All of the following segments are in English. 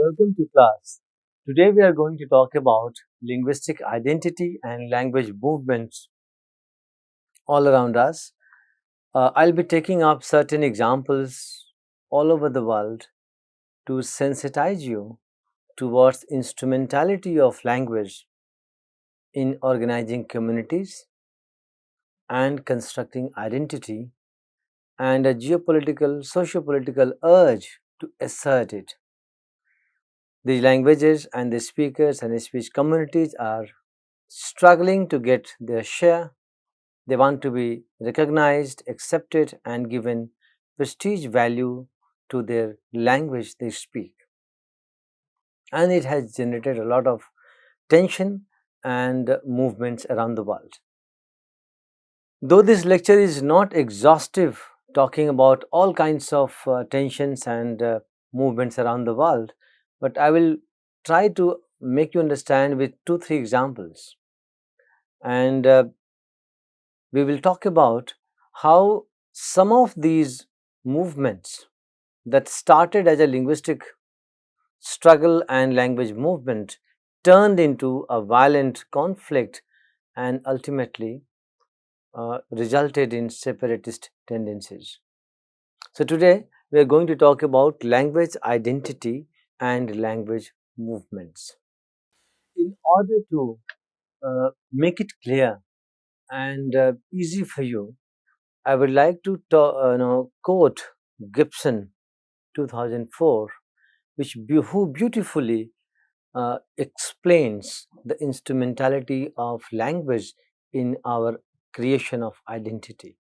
Welcome to class. Today we are going to talk about linguistic identity and language movements all around us. I'll be taking up certain examples all over the world to sensitize you towards instrumentality of language in organizing communities and constructing identity and a geopolitical, socio-political urge to assert it. The languages and the speakers and the speech communities are struggling to get their share. They want to be recognized, accepted, and given prestige value to their language they speak. And it has generated a lot of tension and movements around the world. Though this lecture is not exhaustive, talking about all kinds of tensions and movements around the world, but I will try to make you understand with 2-3 examples. And we will talk about how some of these movements that started as a linguistic struggle and language movement turned into a violent conflict and ultimately resulted in separatist tendencies. So, today we are going to talk about language identity and language movements. In order to make it clear and easy for you, I would like to quote Gibson 2004, who beautifully explains the instrumentality of language in our creation of identity.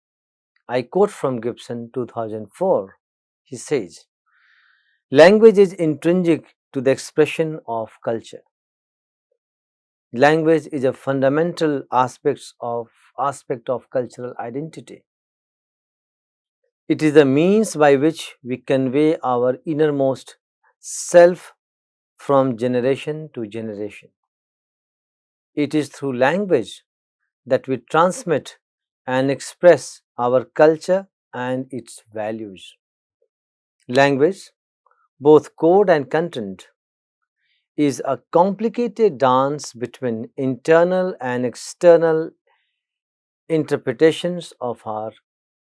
I quote from Gibson 2004. He says, "Language is intrinsic to the expression of culture. Language is a fundamental aspect of cultural identity. It is the means by which we convey our innermost self from generation to generation. It is through language that we transmit and express our culture and its values. Language, both code and content, is a complicated dance between internal and external interpretations of our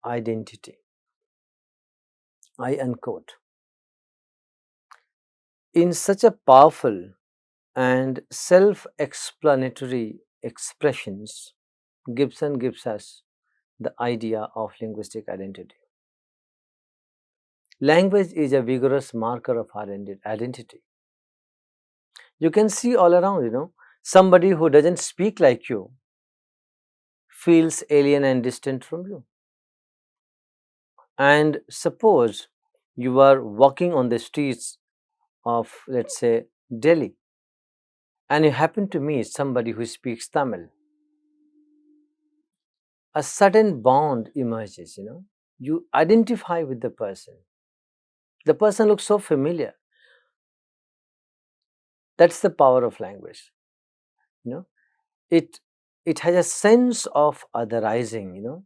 identity." I unquote. In such a powerful and self-explanatory expressions, Gibson gives us the idea of linguistic identity. Language is a vigorous marker of our identity. You can see all around, somebody who doesn't speak like you feels alien and distant from you. And suppose you are walking on the streets of, let's say, Delhi, and you happen to meet somebody who speaks Tamil. A sudden bond emerges. You identify with the person. The person looks so familiar. That's the power of language. You know, it has a sense of otherizing.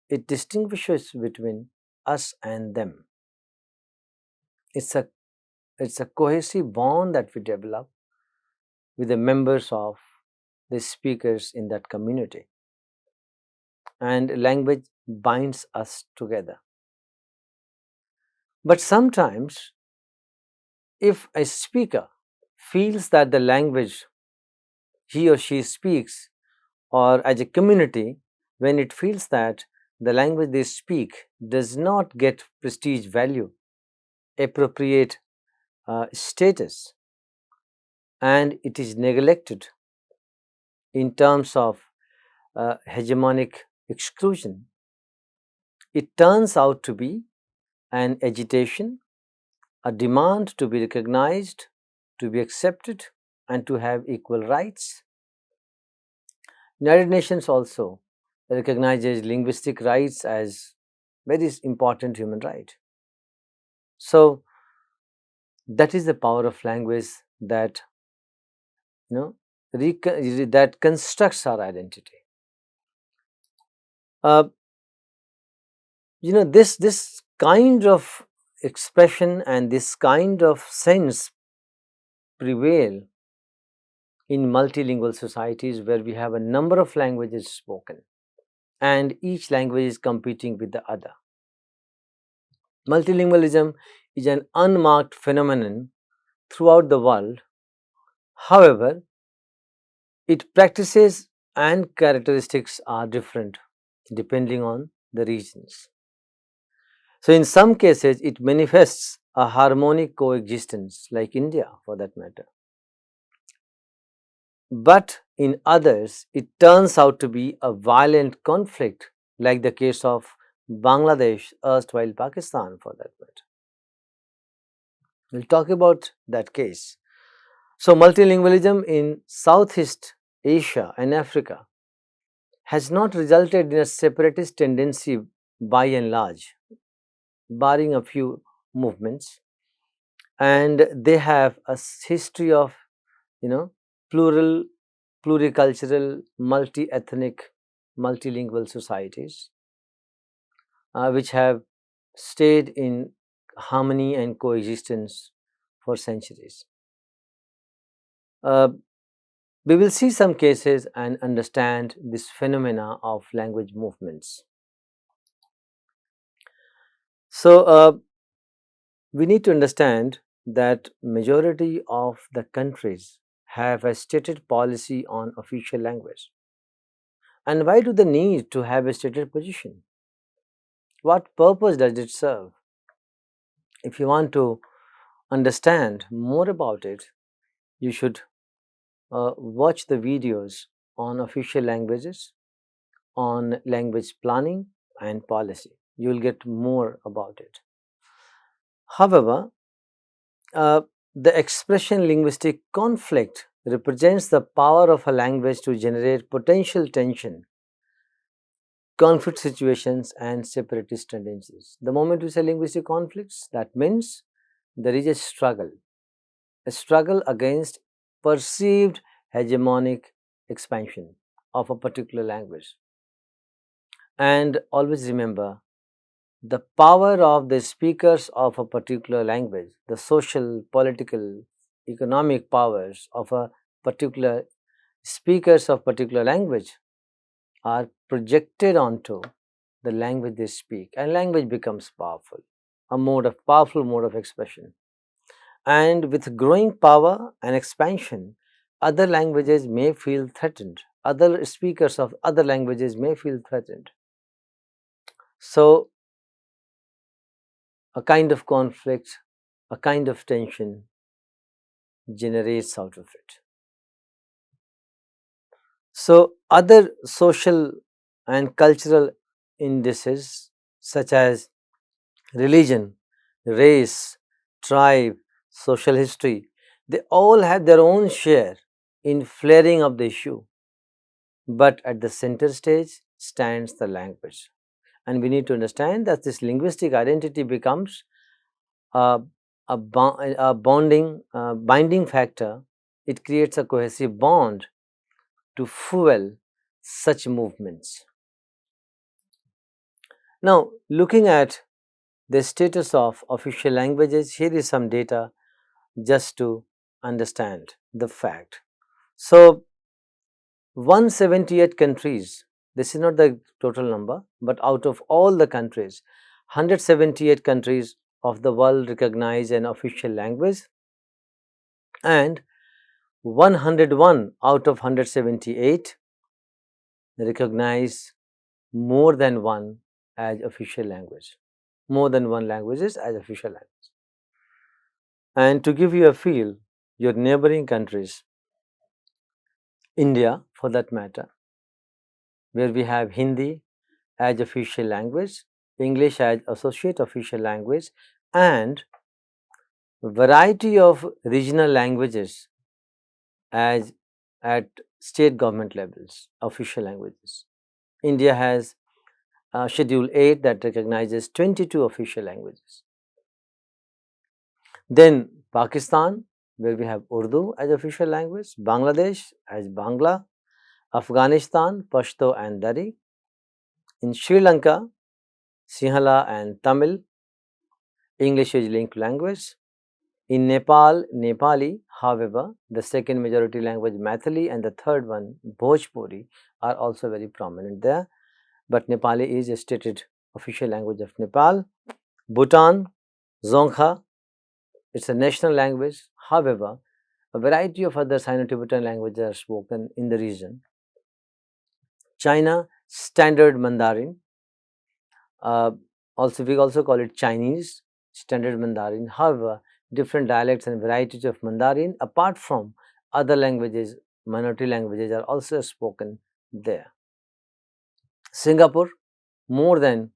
It distinguishes between us and them. It's a cohesive bond that we develop with the members of the speakers in that community. And language binds us together. But sometimes, if a speaker feels that the language he or she speaks, or as a community, when it feels that the language they speak does not get prestige value, appropriate status, and it is neglected in terms of hegemonic exclusion, it turns out to be an agitation, a demand to be recognized, to be accepted, and to have equal rights. United Nations also recognizes linguistic rights as very important human right. So that is the power of language that that constructs our identity. This kind of expression and this kind of sense prevail in multilingual societies where we have a number of languages spoken and each language is competing with the other. Multilingualism is an unmarked phenomenon throughout the world. However, its practices and characteristics are different depending on the regions. So, in some cases, it manifests a harmonic coexistence, like India for that matter. But in others, it turns out to be a violent conflict, like the case of Bangladesh, erstwhile Pakistan for that matter. We'll talk about that case. So, multilingualism in Southeast Asia and Africa has not resulted in a separatist tendency by and large, barring a few movements, and they have a history of, you know, plural, pluricultural, multi-ethnic, multilingual societies, which have stayed in harmony and coexistence for centuries. Uh, we will see some cases and understand this phenomena of language movements. So, we need to understand that majority of the countries have a stated policy on official language. And why do they need to have a stated position? What purpose does it serve? If you want to understand more about it, you should watch the videos on official languages, on language planning and policy. You will get more about it. However, uh, the expression linguistic conflict represents the power of a language to generate potential tension, conflict situations, and separatist tendencies. The moment we say linguistic conflicts, that means there is a struggle against perceived hegemonic expansion of a particular language. And always remember the power of the speakers of a particular language, the social, political, economic powers of a particular speakers of particular language are projected onto the language they speak, and language becomes powerful, a powerful mode of expression. And with growing power and expansion, other languages may feel threatened. Other speakers of other languages may feel threatened. So, a kind of conflict, a kind of tension generates out of it. So, other social and cultural indices such as religion, race, tribe, social history, they all have their own share in flaring up the issue. But at the center stage stands the language. And we need to understand that this linguistic identity becomes a, a binding factor. It creates a cohesive bond to fuel such movements. Now, looking at the status of official languages, here is some data just to understand the fact. So, 178 countries, this is not the total number, but out of all the countries, 178 countries of the world recognize an official language, and 101 out of 178 recognize more than one as official language, more than one languages as official language. And to give you a feel, your neighboring countries, India for that matter, where we have Hindi as official language, English as associate official language, and variety of regional languages as at state government levels, official languages. India has Schedule 8 that recognizes 22 official languages. Then Pakistan, where we have Urdu as official language, Bangladesh as Bangla, Afghanistan, Pashto and Dari. In Sri Lanka, Sinhala and Tamil, English is linked language. In Nepal, Nepali, however, the second majority language Maithili and the third one Bhojpuri are also very prominent there. But Nepali is a stated official language of Nepal. Bhutan, Zongkha, it's a national language. However, a variety of other Sino-Tibetan languages are spoken in the region. China, Standard Mandarin. Uh, we also call it Chinese, Standard Mandarin. However, different dialects and varieties of Mandarin, apart from other languages, minority languages, are also spoken there. Singapore, more than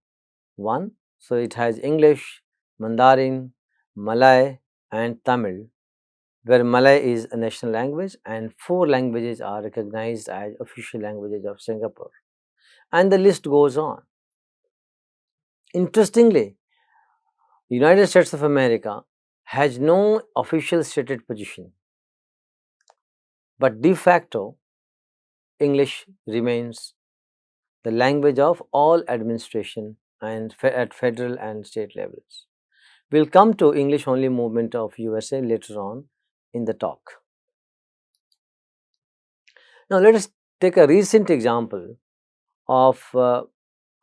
one. So, it has English, Mandarin, Malay, and Tamil, where Malay is a national language and 4 languages are recognized as official languages of Singapore. And the list goes on. Interestingly, United States of America has no official stated position, but de facto English remains the language of all administration and at federal and state levels. We'll come to English only movement of USA later on in the talk. Now let us take a recent example of a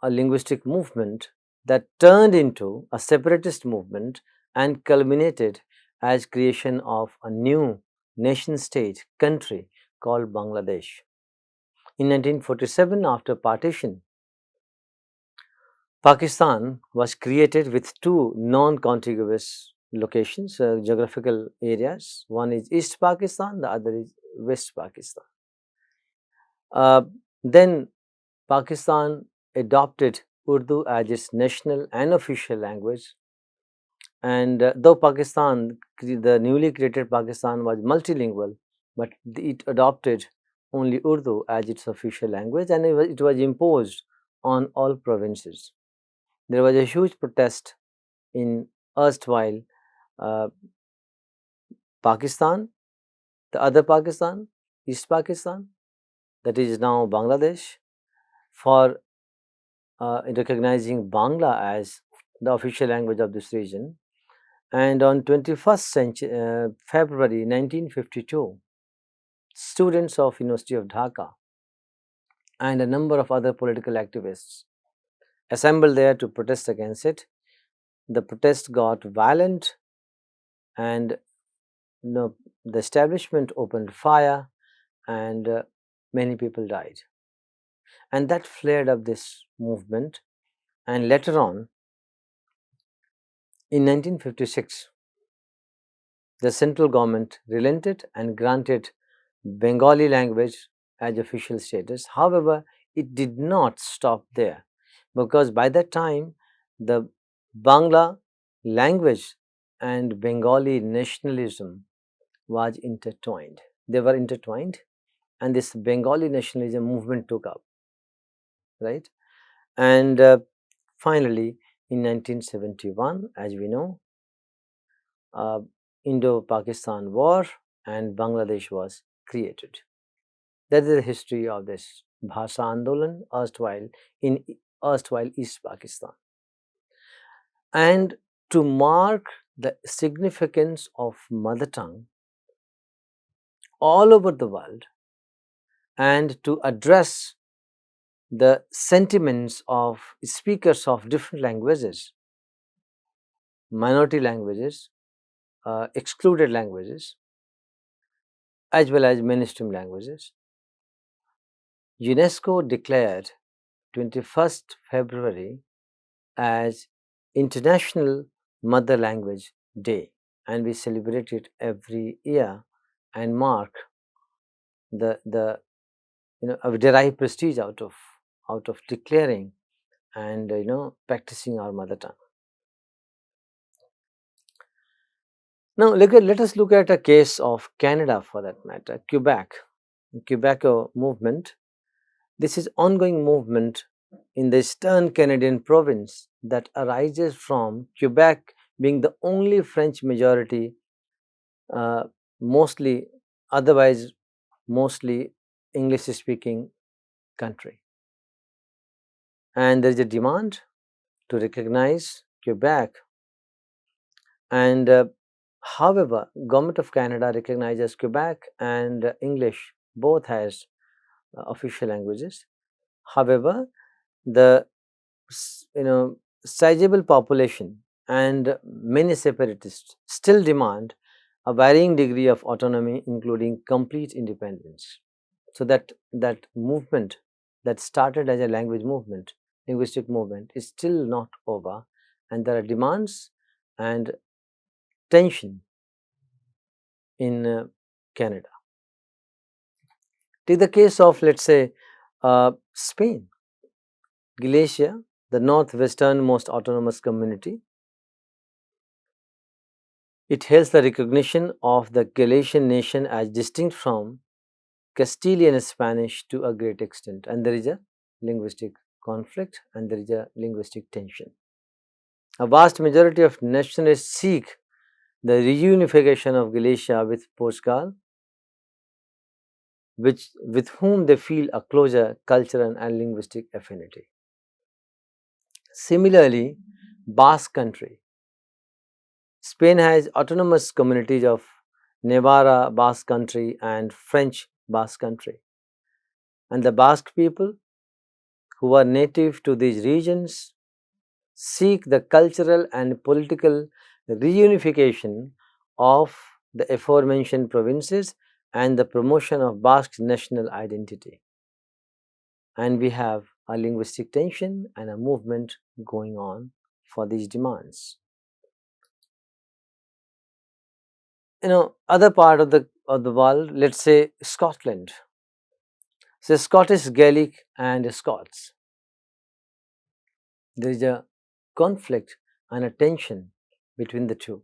linguistic movement that turned into a separatist movement and culminated as creation of a new nation state country called Bangladesh. In 1947, after partition, Pakistan was created with 2 non-contiguous locations, geographical areas. One is East Pakistan, the other is West Pakistan. Then Pakistan adopted Urdu as its national and official language, and though the newly created Pakistan was multilingual, but it adopted only Urdu as its official language, and it was imposed on all provinces. There was a huge protest in erstwhile uh, Pakistan, the other Pakistan, East Pakistan, that is now Bangladesh, for recognizing Bangla as the official language of this region. And on 21st February 1952, students of University of Dhaka and a number of other political activists assembled there to protest against it. The protest got violent, and the establishment opened fire, and many people died. And that flared up this movement, and later on, in 1956, the central government relented and granted Bengali language as official status. However, it did not stop there, because by that time the Bangla language and Bengali nationalism was intertwined. They were intertwined, and this Bengali nationalism movement took up, right? And finally, in 1971, as we know, Indo-Pakistan War and Bangladesh was created. That is the history of this Bhasha Andolan, erstwhile East Pakistan. And to mark the significance of mother tongue all over the world, and to address the sentiments of speakers of different languages, minority languages, excluded languages, as well as mainstream languages, UNESCO declared 21st February as International Mother Language Day, and we celebrate it every year and mark the derive prestige out of declaring and practicing our mother tongue. Now let us look at a case of Canada, for that matter, Quebec movement. This is ongoing movement in the eastern Canadian province that arises from Quebec being the only French majority, uh, mostly otherwise mostly English speaking country. And there is a demand to recognize Quebec, and However, Government of Canada recognizes Quebec and English both as official languages. However, the sizable population and many separatists still demand a varying degree of autonomy, including complete independence. So that movement that started as a language movement, linguistic movement, is still not over, and there are demands and tension in Canada. Take the case of, let's say, Spain. Galicia, the northwesternmost autonomous community, it hails the recognition of the Galician nation as distinct from Castilian Spanish to a great extent, and there is a linguistic conflict and there is a linguistic tension. A vast majority of nationalists seek the reunification of Galicia with Portugal, with whom they feel a closer cultural and linguistic affinity. Similarly, Basque Country. Spain has autonomous communities of Navarra Basque Country and French Basque Country. And the Basque people, who are native to these regions, seek the cultural and political reunification of the aforementioned provinces and the promotion of Basque national identity. And we have a linguistic tension and a movement going on for these demands. Other part of the world, let's say Scotland. So Scottish Gaelic and Scots. There is a conflict and a tension between the two.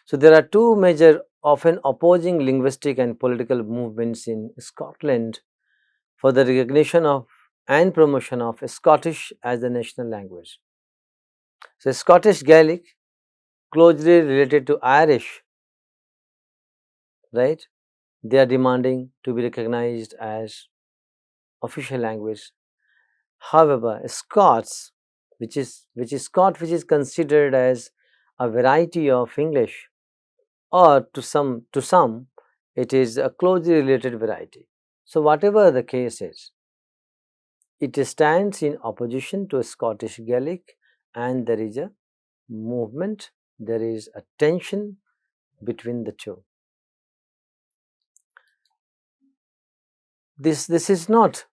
So there are two major, often opposing linguistic and political movements in Scotland for the recognition of and promotion of Scottish as the national language. So Scottish Gaelic, closely related to Irish, right? They are demanding to be recognized as official language. However, Scots, which is considered as a variety of English, or to some it is a closely related variety. So whatever the case is, it stands in opposition to Scottish Gaelic, and there is a movement, there is a tension between the two. This is not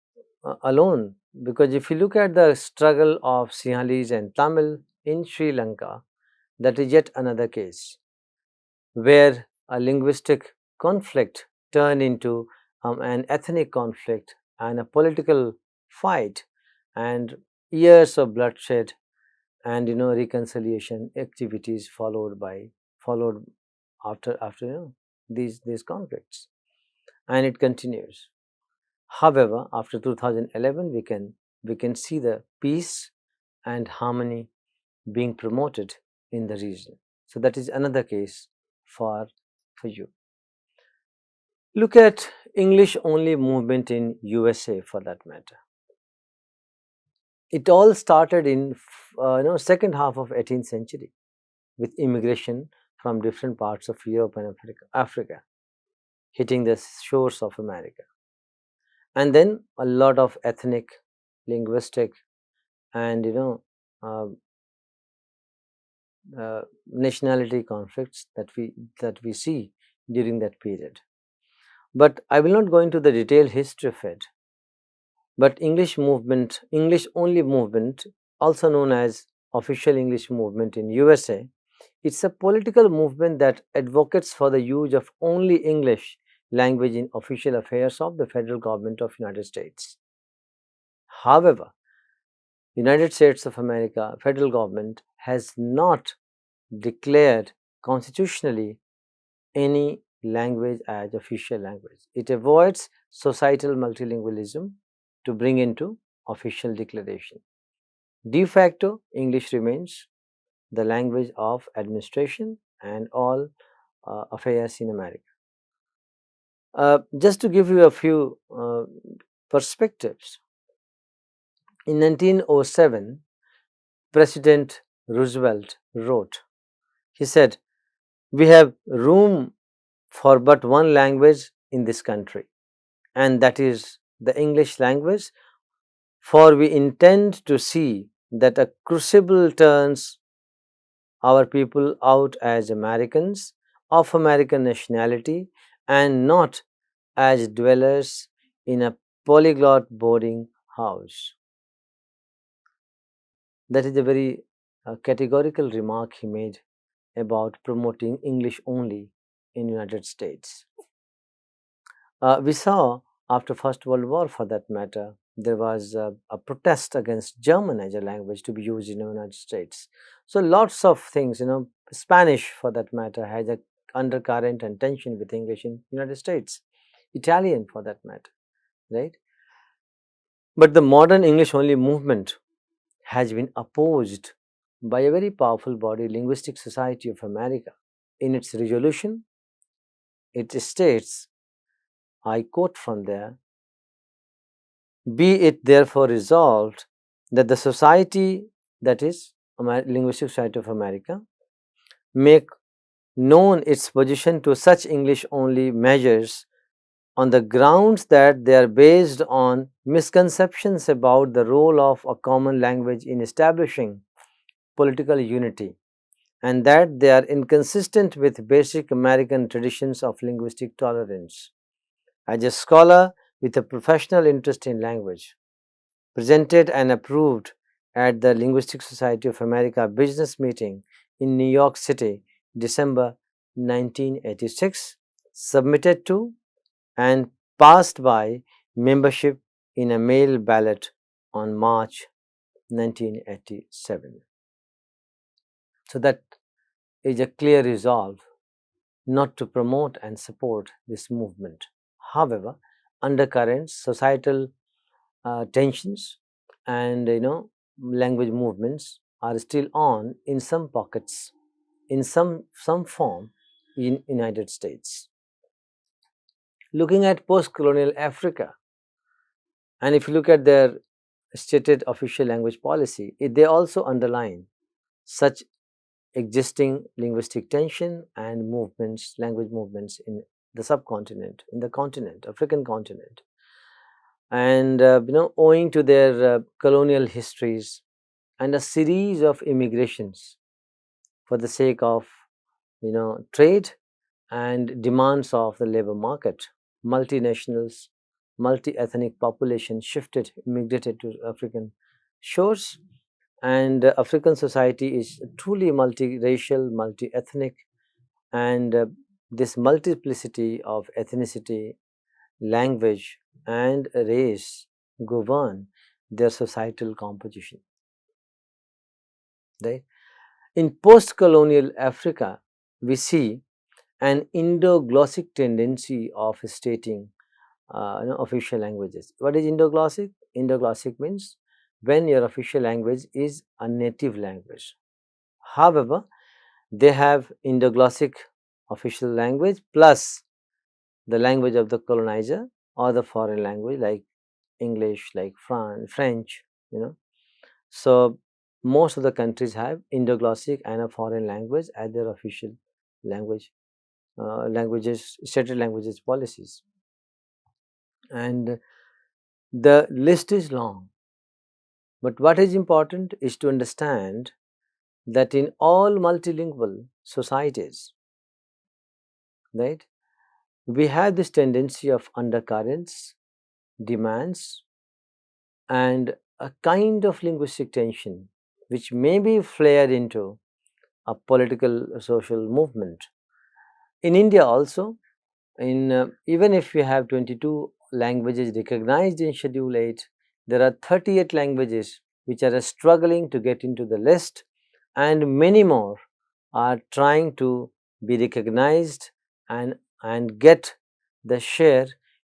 alone, because if you look at the struggle of Sinhalese and Tamil in Sri Lanka, that is yet another case where a linguistic conflict turned into an ethnic conflict and a political fight, and years of bloodshed and reconciliation activities followed after these conflicts, and it continues. However, after 2011, we can see the peace and harmony being promoted in the region. So that is another case for you. Look at English only movement in USA for that matter. It all started in second half of 18th century with immigration from different parts of Europe and Africa hitting the shores of America. And then a lot of ethnic, linguistic, and nationality conflicts that we see during that period. But I will not go into the detailed history of it. But English only movement, also known as official English movement in USA, it's a political movement that advocates for the use of only English language in official affairs of the federal government of United States. However, United States of America federal government has not declared constitutionally any language as official language. It avoids societal multilingualism to bring into official declaration. De facto, English remains the language of administration and all affairs in America. Just to give you a few perspectives, in 1907, President Roosevelt wrote, he said, We have room for but one language in this country, and that is the English language, for we intend to see that a crucible turns our people out as Americans of American nationality and not as dwellers in a polyglot boarding house. That is a very categorical remark he made about promoting English only in United States. We saw after First World War, for that matter, there was a protest against German as a language to be used in the United States. So lots of things, Spanish for that matter has a undercurrent and tension with English in United States, Italian for that matter, right? But the modern English only movement has been opposed by a very powerful body, Linguistic Society of America. In its resolution, it states, I quote from there, be it therefore resolved that the society, that is Linguistic Society of America, make known its position to such English only measures on the grounds that they are based on misconceptions about the role of a common language in establishing political unity, and that they are inconsistent with basic American traditions of linguistic tolerance. As a scholar with a professional interest in language, presented and approved at the Linguistic Society of America business meeting in New York City, December 1986, submitted to and passed by membership in a mail ballot on March 1987. So, that is a clear resolve not to promote and support this movement. However, undercurrents, societal tensions, and language movements are still on in some pockets, in some form in United States. Looking at post-colonial Africa, and if you look at their stated official language policy, they also underline such existing linguistic tension and movements, language movements in the subcontinent, in the continent, African continent. And owing to their colonial histories and a series of immigrations for the sake of trade and demands of the labor market, multinationals, multi-ethnic population shifted, immigrated to African shores, and African society is truly multiracial, multi-ethnic, and this multiplicity of ethnicity, language, and race govern their societal composition. Right? In post-colonial Africa, we see an Indo-Glossic tendency of stating official languages. What is Indo-Glossic? Indo-Glossic means when your official language is a native language. However, they have Indo-Glossic official language plus the language of the colonizer or the foreign language like English, like French, So, most of the countries have Indo-Glossic and a foreign language as their official language, stated languages policies. And the list is long, but what is important is to understand that in all multilingual societies, right, we have this tendency of undercurrents, demands, and a kind of linguistic tension which may be flared into a political social movement. In India also, even if we have 22 languages recognized in Schedule 8, there are 38 languages which are struggling to get into the list, and many more are trying to be recognized and get the share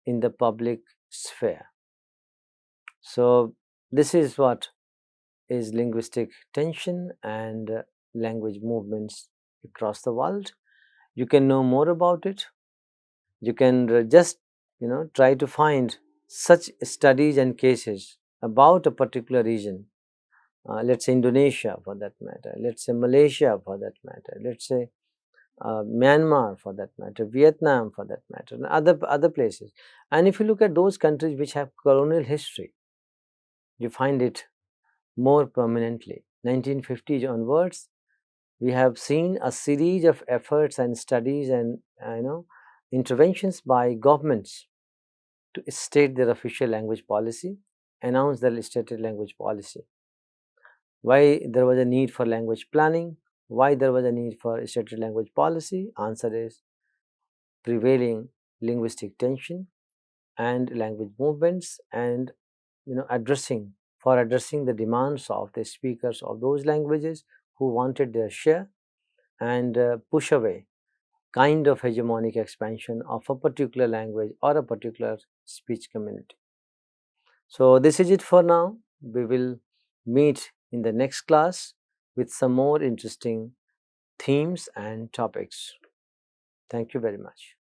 in the public sphere. So, this is what is linguistic tension and language movements across the world. You can know more about it. You can just try to find such studies and cases about a particular region. Let's say Indonesia for that matter. Let's say Malaysia for that matter. Let's say Myanmar for that matter, Vietnam for that matter, and other places. And if you look at those countries which have colonial history, you find it more permanently. 1950s onwards, we have seen a series of efforts and studies and interventions by governments to state their official language policy, announce their stated language policy. Why there was a need for language planning? Why there was a need for stated language policy? Answer is prevailing linguistic tension and language movements, and addressing the demands of the speakers of those languages who wanted their share, and push away kind of hegemonic expansion of a particular language or a particular speech community. So this is it for now. We will meet in the next class with some more interesting themes and topics. Thank you very much.